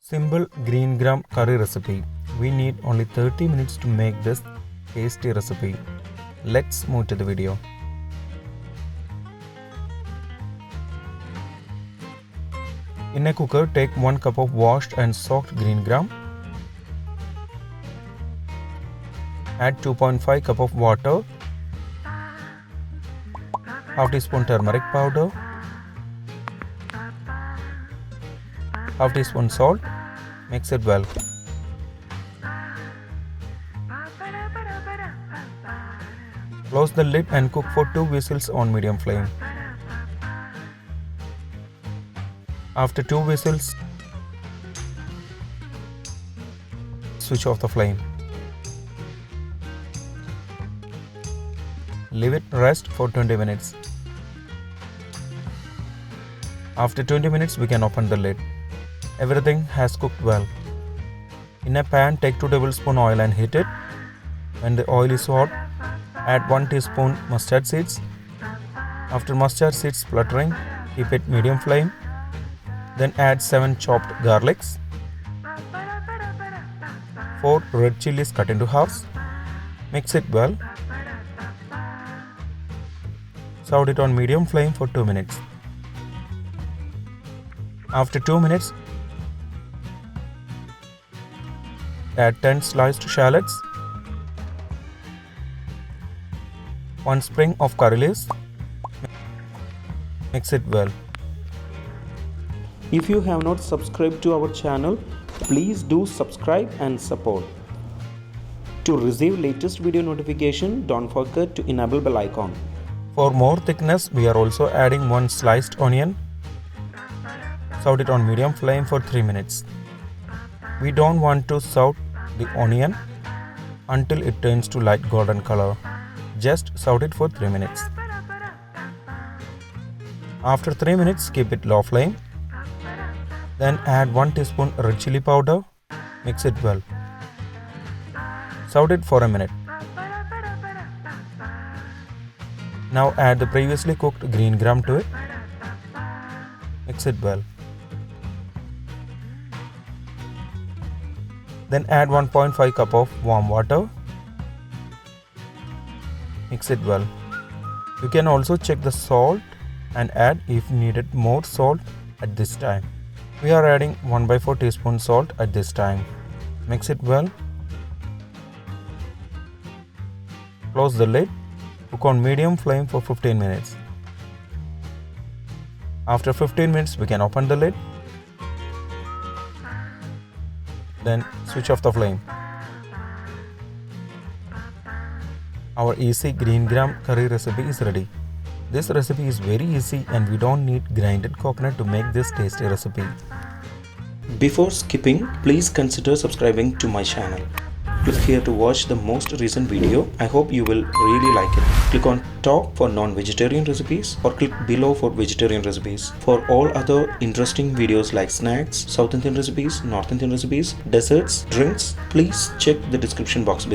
Simple Greengram curry recipe. We need only 30 minutes to make this tasty recipe. Let's move to the video. In a cooker, take 1 cup of washed and soaked greengram. Add 2.5 cup of water, half teaspoon turmeric powder, half teaspoon salt. Mix it well. Close the lid and cook for 2 whistles on medium flame. After 2 whistles, switch off the flame. Leave it rest for 20 minutes. After 20 minutes, we can open the lid. Everything has cooked well. In a pan, take 2 tablespoons oil and heat it. When the oil is hot, add 1 teaspoon mustard seeds. After mustard seeds spluttering, keep it medium flame. Then add 7 chopped garlics, 4 red chillies cut into halves. Mix it well. Serve it on medium flame for 2 minutes. After 2 minutes, add 10 sliced shallots, 1 sprig of curry leaves. Mix it well. If you have not subscribed to our channel, please do subscribe and support. To receive latest video notification, don't forget to enable bell icon. For more thickness, we are also adding 1 sliced onion. Serve it on medium flame for 3 minutes. We don't want to saute the onion until it turns to light golden color. Just saute it for 3 minutes. After 3 minutes, keep it low flame. Then add 1 teaspoon red chilli powder. Mix it well. Saute it for a minute. Now add the previously cooked greengram to it. Mix it well. Then add 1.5 cup of warm water. Mix it well. You can also check the salt and add if needed more salt at this time. We are adding 1/4 teaspoon salt at this time. Mix it well. Close the lid. Cook on medium flame for 15 minutes. After 15 minutes, we can open the lid. Then switch off the flame. Our easy greengram curry recipe is ready. This recipe is very easy and we don't need grinded coconut to make this tasty recipe. Before skipping, please consider subscribing to my channel. Click here to watch the most recent video. I hope you will really like it. Click on top for non-vegetarian recipes or click below for vegetarian recipes. For all other interesting videos like snacks, South Indian recipes, North Indian recipes, desserts, drinks, please check the description box below.